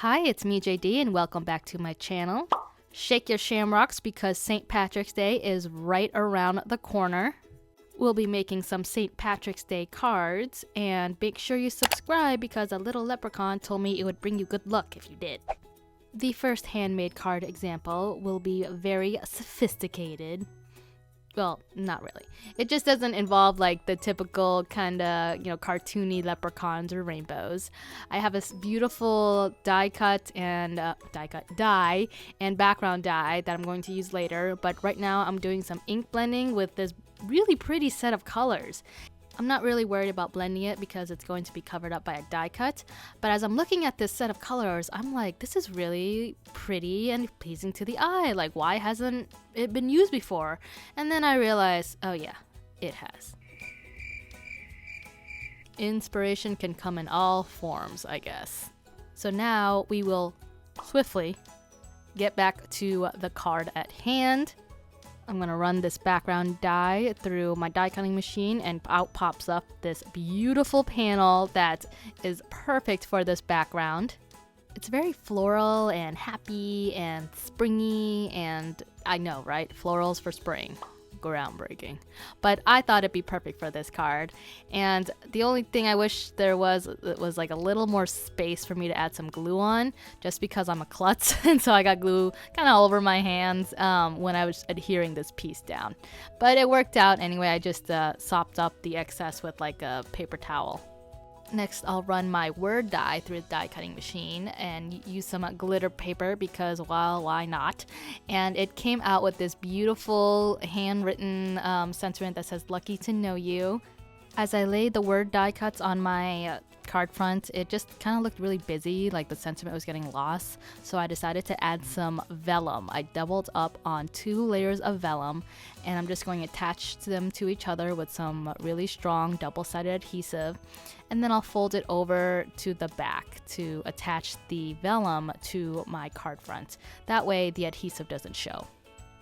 Hi, it's me JD and welcome back to my channel. Shake your shamrocks because St. Patrick's Day is right around the corner. We'll be making some St. Patrick's Day cards, and make sure you subscribe because a little leprechaun told me it would bring you good luck if you did. The first handmade card example will be very sophisticated. Well, not really. It just doesn't involve like the typical kind of, cartoony leprechauns or rainbows. I have this beautiful die and background die that I'm going to use later, but right now I'm doing some ink blending with this really pretty set of colors. I'm not really worried about blending it because it's going to be covered up by a die cut, but as I'm looking at this set of colors, I'm like, this is really pretty and pleasing to the eye. Like, why hasn't it been used before? And then I realized, oh yeah, it has. Inspiration can come in all forms, I guess. So now we will swiftly get back to the card at hand. I'm going to run this background die through my die cutting machine, and out pops up this beautiful panel that is perfect for this background. It's very floral and happy and springy, and I know, right? Florals for spring. Groundbreaking. But I thought it'd be perfect for this card, and the only thing I wish there was like a little more space for me to add some glue on, just because I'm a klutz and so I got glue kind of all over my hands when I was adhering this piece down. But it worked out anyway. I just sopped up the excess with like a paper towel. Next, I'll run my Word die through the die cutting machine and use some glitter paper because, well, why not? And it came out with this beautiful handwritten sentiment that says, "Lucky to know you." As I laid the Word die cuts on my card front, it just kind of looked really busy, like the sentiment was getting lost. So I decided to add some vellum. I doubled up on 2 layers of vellum, and I'm just going to attach them to each other with some really strong double-sided adhesive. And then I'll fold it over to the back to attach the vellum to my card front. That way the adhesive doesn't show.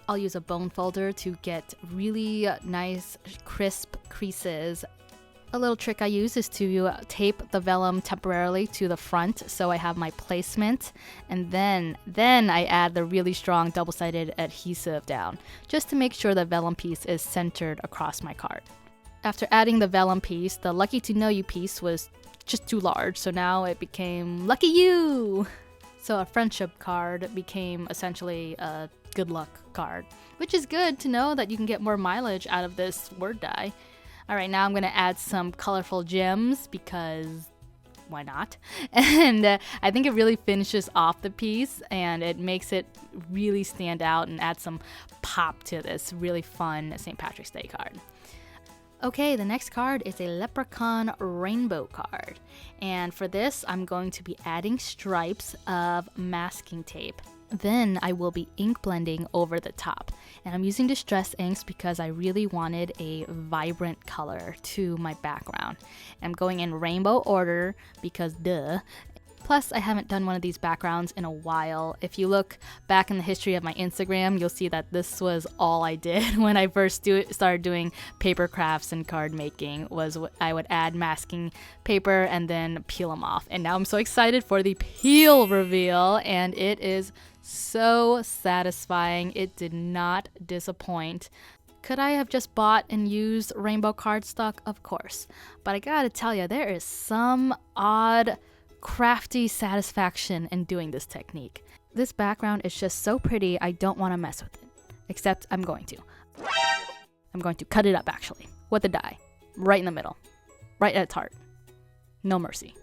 I'll use a bone folder to get really nice, crisp creases. A little trick I use is to tape the vellum temporarily to the front so I have my placement, and then I add the really strong double-sided adhesive down, just to make sure the vellum piece is centered across my card. After adding the vellum piece, the Lucky to Know You piece was just too large, so now it became Lucky You! So a friendship card became essentially a good luck card, which is good to know that you can get more mileage out of this word die. Alright, now I'm going to add some colorful gems because why not? And I think it really finishes off the piece and it makes it really stand out and add some pop to this really fun St. Patrick's Day card. Okay, the next card is a Leprechaun rainbow card. And for this, I'm going to be adding stripes of masking tape. Then I will be ink blending over the top. And I'm using distress inks because I really wanted a vibrant color to my background. I'm going in rainbow order because duh. Plus, I haven't done one of these backgrounds in a while. If you look back in the history of my Instagram, you'll see that this was all I did when I first started doing paper crafts and card making. I would add masking paper and then peel them off. And now I'm so excited for the peel reveal, and it is so satisfying. It did not disappoint. Could I have just bought and used rainbow cardstock? Of course. But I gotta tell you, there is some odd crafty satisfaction in doing this technique. This background is just so pretty, I don't want to mess with it. Except I'm going to. I'm going to cut it up actually, with the die. Right in the middle. Right at its heart. No mercy.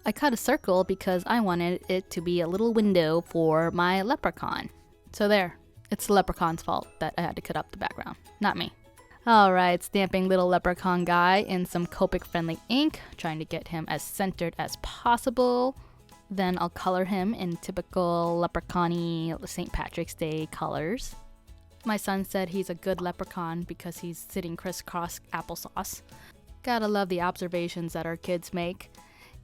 I cut a circle because I wanted it to be a little window for my leprechaun. So there, it's the leprechaun's fault that I had to cut up the background, not me. Alright, stamping little leprechaun guy in some Copic-friendly ink, trying to get him as centered as possible. Then I'll color him in typical leprechaun-y St. Patrick's Day colors. My son said he's a good leprechaun because he's sitting crisscross applesauce. Gotta love the observations that our kids make.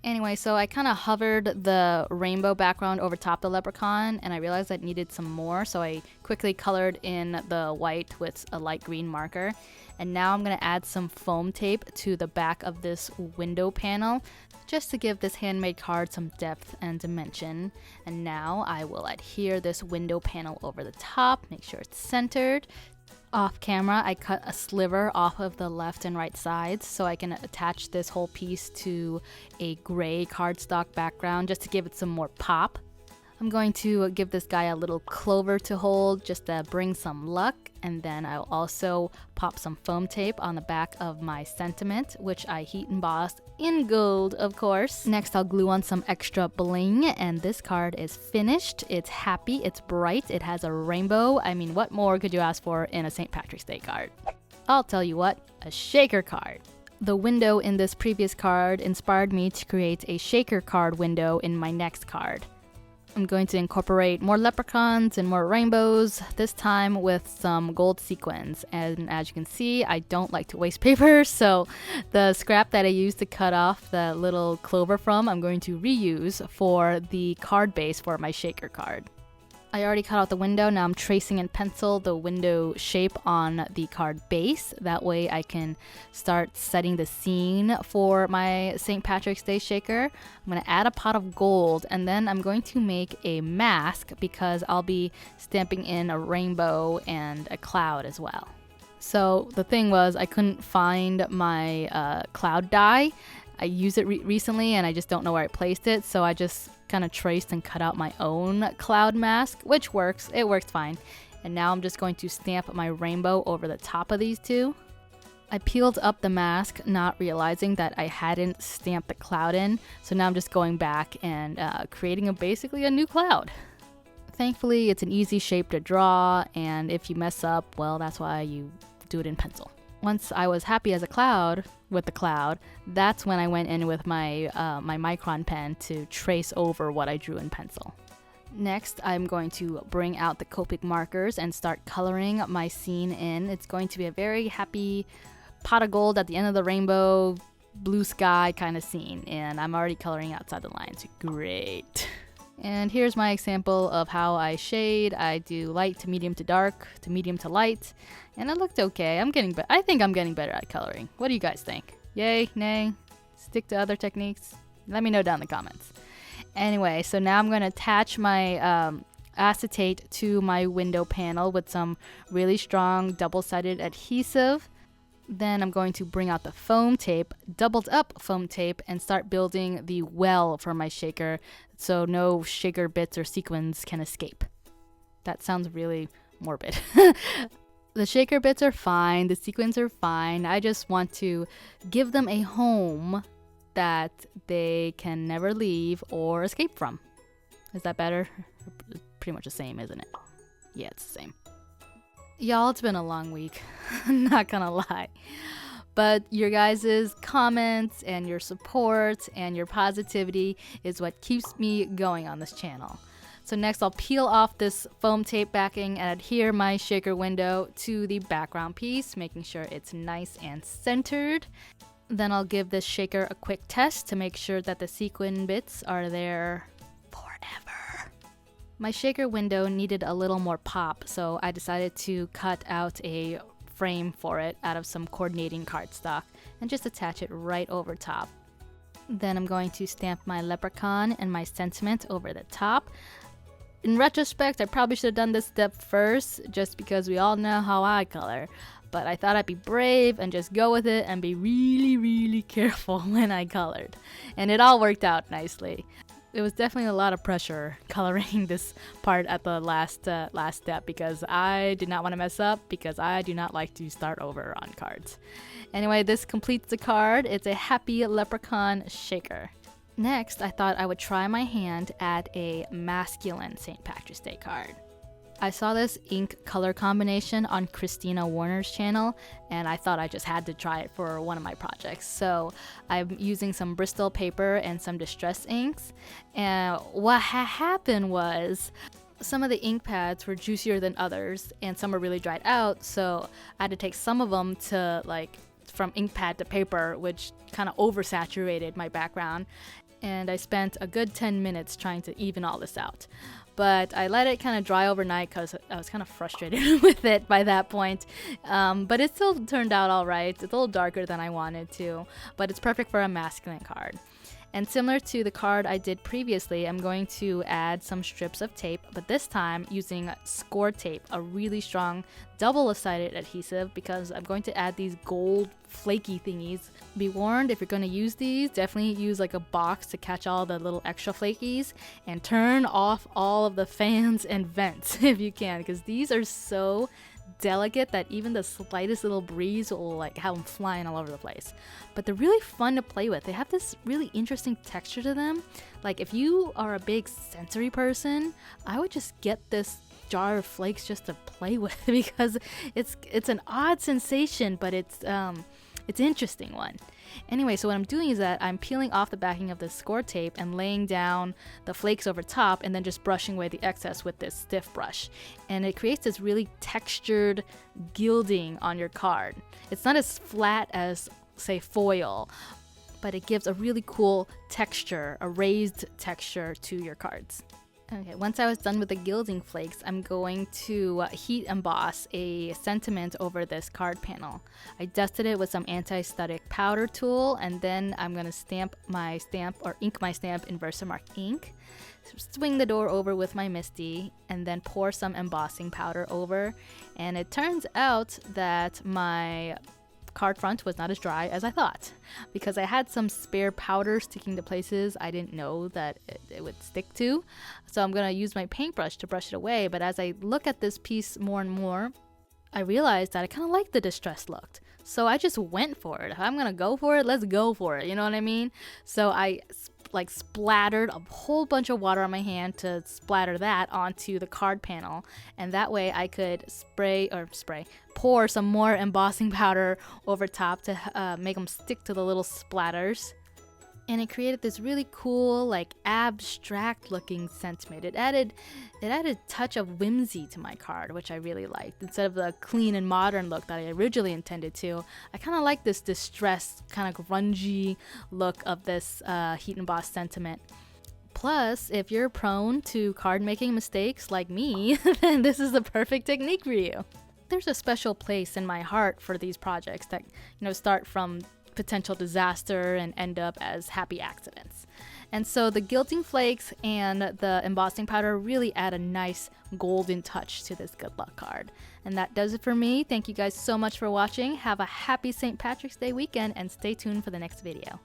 Anyway, so I kind of hovered the rainbow background over top the leprechaun, and I realized I needed some more, so I quickly colored in the white with a light green marker. And now I'm going to add some foam tape to the back of this window panel, just to give this handmade card some depth and dimension. And now I will adhere this window panel over the top, make sure it's centered. Off camera, I cut a sliver off of the left and right sides so I can attach this whole piece to a gray cardstock background just to give it some more pop. I'm going to give this guy a little clover to hold just to bring some luck, and then I'll also pop some foam tape on the back of my sentiment, which I heat embossed in gold, of course. Next, I'll glue on some extra bling, and this card is finished. It's happy, it's bright, it has a rainbow. I mean, what more could you ask for in a St. Patrick's Day card? I'll tell you what, a shaker card. The window in this previous card inspired me to create a shaker card window in my next card. I'm going to incorporate more leprechauns and more rainbows, this time with some gold sequins. And as you can see, I don't like to waste paper, so the scrap that I used to cut off the little clover from, I'm going to reuse for the card base for my shaker card. I already cut out the window, now I'm tracing in pencil the window shape on the card base. That way I can start setting the scene for my St. Patrick's Day shaker. I'm going to add a pot of gold, and then I'm going to make a mask because I'll be stamping in a rainbow and a cloud as well. So the thing was, I couldn't find my cloud die. I used it recently and I just don't know where I placed it, so I just kind of traced and cut out my own cloud mask, which works. It works fine. And now I'm just going to stamp my rainbow over the top of these two. I peeled up the mask, not realizing that I hadn't stamped the cloud in, so now I'm just going back and creating basically a new cloud. Thankfully, it's an easy shape to draw, and if you mess up, well, that's why you do it in pencil. Once I was happy as a cloud with the cloud, that's when I went in with my my micron pen to trace over what I drew in pencil. Next, I'm going to bring out the Copic markers and start coloring my scene in. It's going to be a very happy pot of gold at the end of the rainbow, blue sky kind of scene, and I'm already coloring outside the lines. Great. And here's my example of how I shade. I do light to medium to dark to medium to light, and it looked okay. I think I'm getting better at coloring. What do you guys think? Yay, nay, stick to other techniques? Let me know down in the comments. Anyway, so now I'm going to attach my acetate to my window panel with some really strong double-sided adhesive. Then I'm going to bring out the foam tape, doubled up foam tape, and start building the well for my shaker so no shaker bits or sequins can escape. That sounds really morbid. The shaker bits are fine, the sequins are fine. I just want to give them a home that they can never leave or escape from. Is that better? It's pretty much the same, isn't it? Yeah, it's the same. Y'all, it's been a long week. I'm not gonna lie. But your guys' comments and your support and your positivity is what keeps me going on this channel. So next I'll peel off this foam tape backing and adhere my shaker window to the background piece, making sure it's nice and centered. Then I'll give this shaker a quick test to make sure that the sequin bits are there forever. My shaker window needed a little more pop, so I decided to cut out a frame for it out of some coordinating cardstock and just attach it right over top. Then I'm going to stamp my leprechaun and my sentiment over the top. In retrospect, I probably should have done this step first, just because we all know how I color. But I thought I'd be brave and just go with it and be really, really careful when I colored. And it all worked out nicely. It was definitely a lot of pressure coloring this part at the last step because I did not want to mess up, because I do not like to start over on cards. Anyway, this completes the card. It's a happy leprechaun shaker. Next, I thought I would try my hand at a masculine St. Patrick's Day card. I saw this ink color combination on Christina Warner's channel, and I thought I just had to try it for one of my projects. So I'm using some Bristol paper and some distress inks, and what happened was some of the ink pads were juicier than others, and some were really dried out, so I had to take some of them to from ink pad to paper, which kind of oversaturated my background. and I spent a good 10 minutes trying to even all this out. But I let it kind of dry overnight because I was kind of frustrated with it by that point. But it still turned out all right. It's a little darker than I wanted to, but it's perfect for a masculine card. And similar to the card I did previously, I'm going to add some strips of tape, but this time using Scor-Tape, a really strong double-sided adhesive, because I'm going to add these gold flaky thingies. Be warned, if you're going to use these, definitely use like a box to catch all the little extra flakies, and turn off all of the fans and vents if you can, because these are so delicate that even the slightest little breeze will like have them flying all over the place. But they're really fun to play with. They have this really interesting texture to them. Like if you are a big sensory person, I would just get this jar of flakes just to play with because it's an odd sensation, but it's an interesting one. Anyway, so what I'm doing is that I'm peeling off the backing of the Scor-Tape and laying down the flakes over top and then just brushing away the excess with this stiff brush. And it creates this really textured gilding on your card. It's not as flat as, say, foil, but it gives a really cool texture, a raised texture to your cards. Okay, once I was done with the gilding flakes, I'm going to heat emboss a sentiment over this card panel. I dusted it with some anti-static powder tool, and then I'm going to stamp my stamp or ink my stamp in Versamark ink. Swing the door over with my MISTI, and then pour some embossing powder over. And it turns out that my card front was not as dry as I thought, because I had some spare powder sticking to places I didn't know that it would stick to. So I'm going to use my paintbrush to brush it away, but as I look at this piece more and more, I realized that I kind of like the distressed look. So I just went for it. If I'm going to go for it, let's go for it. You know what I mean? So I like splattered a whole bunch of water on my hand to splatter that onto the card panel, and that way I could pour some more embossing powder over top to make them stick to the little splatters. And it created this really cool, like abstract looking sentiment. It added a touch of whimsy to my card, which I really liked. Instead of the clean and modern look that I originally intended to, I kind of like this distressed, kind of grungy look of this heat embossed sentiment. Plus, if you're prone to card making mistakes like me, then this is the perfect technique for you. There's a special place in my heart for these projects that, start from potential disaster and end up as happy accidents. And so the gilding flakes and the embossing powder really add a nice golden touch to this good luck card. And that does it for me. Thank you guys so much for watching. Have a happy St. Patrick's Day weekend and stay tuned for the next video.